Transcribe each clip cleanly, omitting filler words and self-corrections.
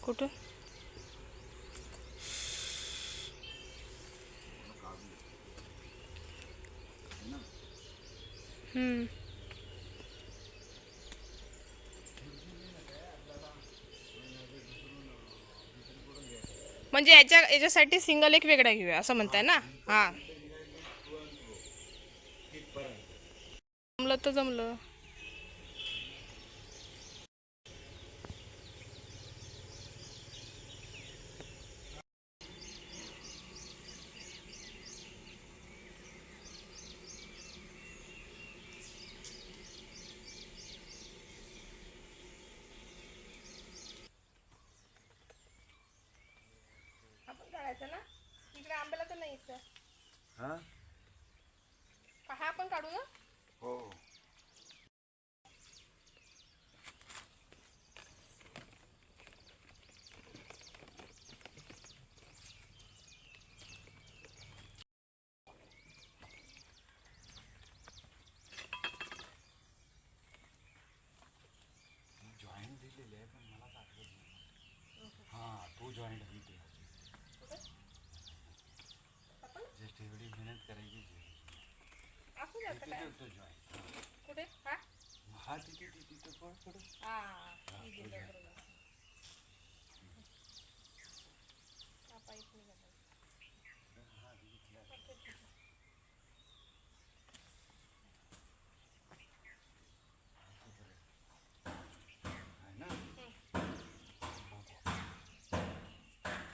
कुठं? म्हणजे याच्यासाठी सिंगल एक वेगळा घेऊया असं म्हणताय ना? हा, जमलं तर जमलं. आपण काढायचं ना इकडे आंब्याला तर नाही यायचं. हा हा आपण काढू ना. हो जॉईंट दिलेले आहे पण मला आठवत नाही. हा तो जॉईंट दिले जस्ट एवढी मेहनत करायची असू द्या आता काय. तो जॉईंट कुठे? हा हा तिथे तिथे पण थोडं हा ठीक आहे, बरोबर. हा पाईप निघाला. आहे ना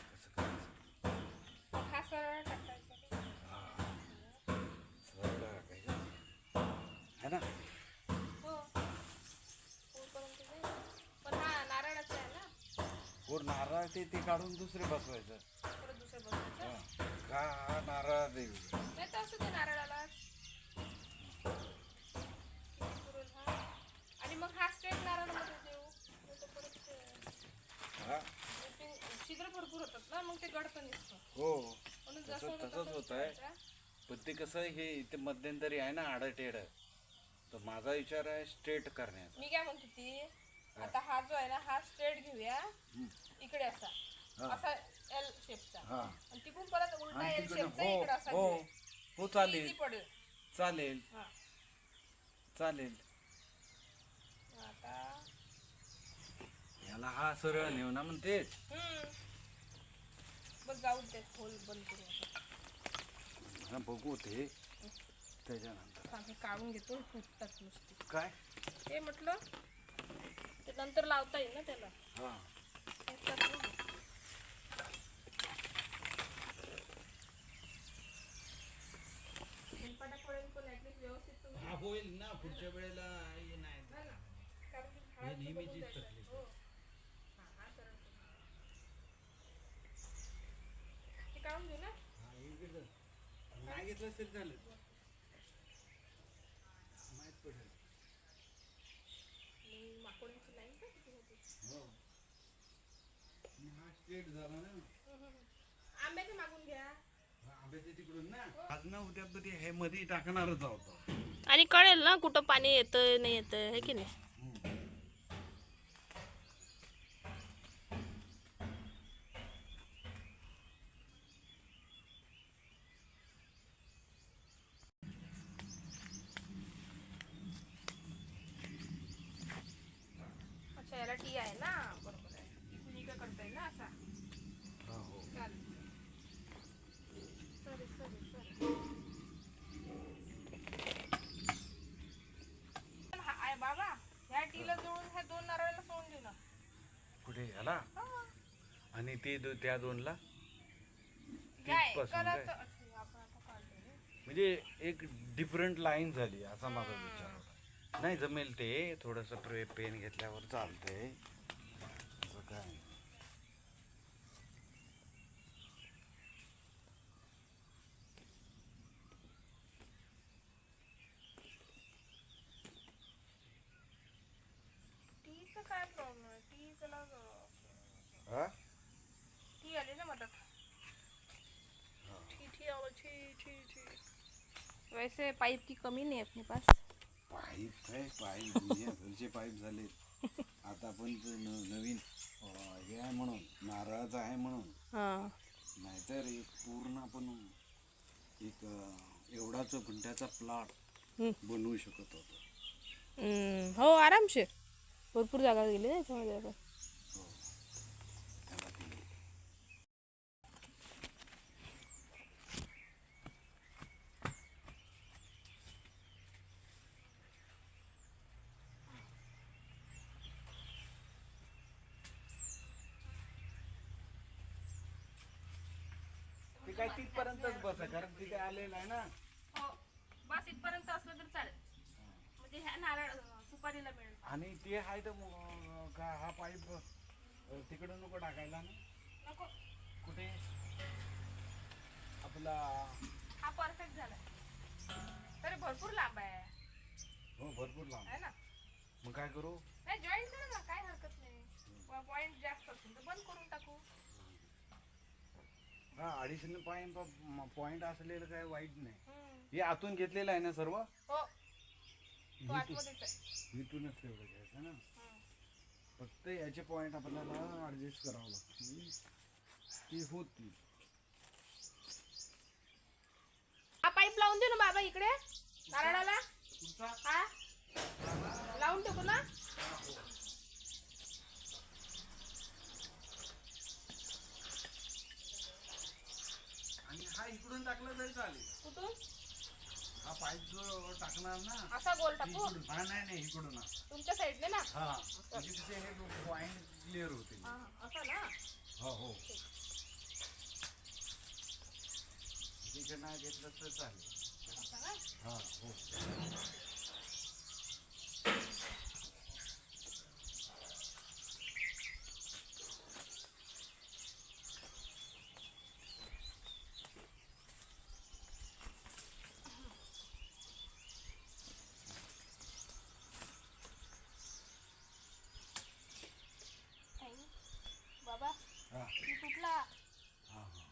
कसं करायचं हा सरळ टाकायचा. सरळ टाकायचं है ना. हो, पोरपर्यंत जाईल. पण हा नारळाचा आहे ना. वर नारळ ते काढून दुसरे बसवायचं. परत दुसरं बसवायचं. का हा नारळ देवी नाही तर असू दे नारळाला. हा आणि मग हा स्ट्रेट नारळामध्ये देऊ. नाही तर परत हा ते छिद्र भरपूर होतात ना, मग ते गडतं निघतं. हो म्हणून तसंच होत आहे. करायचा. पण ते कसं हे इथे मध्यंतरी आहे ना आडटेड तर माझा विचार आहे स्ट्रेट करण्याचा. मी काय म्हणतो ती, आता हा जो आहे ना हा स्ट्रेट घेऊया इकडे असा असा एल शेपचा हा आणि तिकडून परत उलटा आणि एल तिकडे शेपचा हो इकडे असा हो घेऊया. हो चालेल इझी पडेल. चालेल हा चालेल. आता याला हा सरळ नेऊ ना म्हणतेच. बस जाऊ दे, होल बंद करू आता. हा, बघू ते त्याच्यानंतर आम्ही काढून घेतो, फुटतात नुसती. काय हे म्हटलं ते नंतर लावता येईल ना त्याला. हा फुटतात ना. हेलपाटा पडेल पण ऍटलीस्ट व्यवस्थित तुम्ही. हा होईल ना पुढच्या वेळेला हे नाही हा ना. कारण की हे झाडाचं बघून नेहमीचीच जायचं. तकलीफ हो. आहे. हा, हा सरळ करू. हे काढून घेऊ ना. हा इकडं नाही घेतलं तरी झालं माहित पडेल. माकोड्यांची लाईन का किती होती. हो हा स्ट्रेट झाला ना. आंब्याच्या मागून घ्या. आंब्याच्या तिकडून ना आज ना उद्या कधी हे मध्ये टाकणारच आहोत. आणि कळेल ना कुठं पाणी येतं नाही येतं, हे की नाही. अच्छा याला टी आहे ना, बरोबर आहे. इकडून इकडे करता येईल ना असा. चालेल. Sorry sorry sorry. आहे बाबा, ह्या टीला जोडून ह्या दोन नारळाला सोडून देऊ ना. कुठे याला हा. आणि ते त्या दोनला काय तिथपासून करा काय? तर अच्छा, आपण आता काढतोय रे. म्हणजे एक डिफरंट लाईन झाली असा माझा विचार होता. नाही जमेल ते थोडंसं पेन घेतल्यावर चालतंय असं काय नाही. टीचं काय प्रॉब्लेम आहे? टी त्याला हा टी आली ना मदत. टी आवा टी. वैसे पाइप की कमी नहीं है अपने पास. पाईप काय पाईप घरचे पाईप झाले आता पण ते नवीन हे आहे म्हणून नारळाचं आहे म्हणून, हा नाहीतर एक पूर्ण आपण एक एवढाच गुंठ्याचा प्लॉट बनवू शकत होतो. हो आरामशीर भरपूर जागा गेली ना याच्यामध्ये आपण. त्याला ते ते काय तिथपर्यंतच बस आहे, कारण तिथे आलेलं आहे ना. हो बस इथपर्यंत असलं तर चालेल, म्हणजे ह्या नारळ सुपारीला मिळेल. आणि ते आहे तर का हा पाईप तिकडं नको टाकायला ना. नको, कुठे आपला हा परफेक्ट झाला तरी भरपूर लांब आहे हो भरपूर लांब है ना. मग काय करू? नाही जॉईन करा ना, काय हरकत नाही. पॉइंट जास्त असेल तर बंद करून टाकू. हा अडिशनल पॉइंट असलेलं काय वाईट नाही. हम्म. हे आतून घेतलेलं आहे ना सर्व. हो तो आतमध्येच आहे. इथूनच तेवढं घ्यायचं ना. हम्म. फक्त याचे पॉइंट आपल्याला ऍडजस्ट करावं लागतील, ती होती. हा पाईप लावून दे ना बाबा इकडे नारळाला. हा लावून टाकू ना. आणि हा इकडून टाकला तरी चालेल. कुठून हा पाईप जो टाकणार ना असा गोल टाकू इकडून. हा नाही इकडून. तुमच्या साईडने ना. हा म्हणजे तिथे हे पॉइंट क्लिअर होतील. हा, असं ना. हो हो तिथे नाही घेतलं तर चालेल. असं ना. हा हो बाबा हा ती तुटला हा हा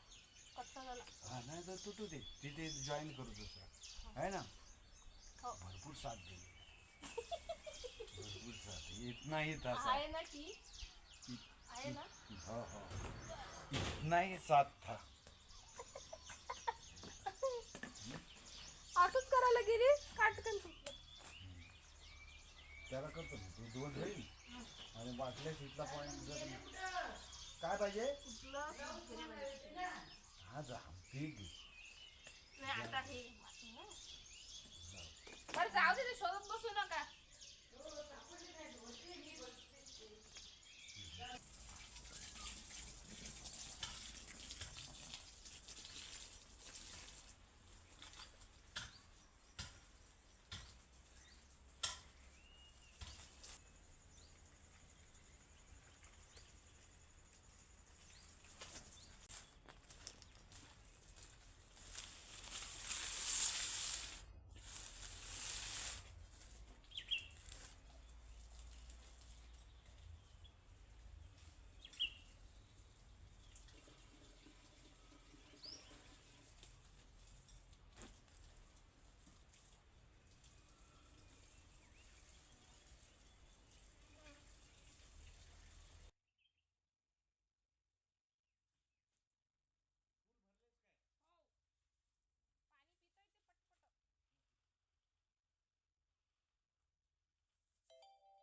कच्चा झाला. हा नाही तर तुटू दे, तिथे जॉईन करू दुसरा आहे ना. हो. भरपूर साथ दिली, भरपूर साथ येत नाही तसा. आहे ना ती आहे ना. हो हो इतना ही साथ था. असंच करायला गेली काटकन तुटलं. त्याला करतो मी, तू दोन होईल आणि वाटल्यास इथला पॉईंट जर काय पाहिजे हा जा ठीक आहे. नाही आता हे बरं जाऊ दे, ते शोधत बसू नका.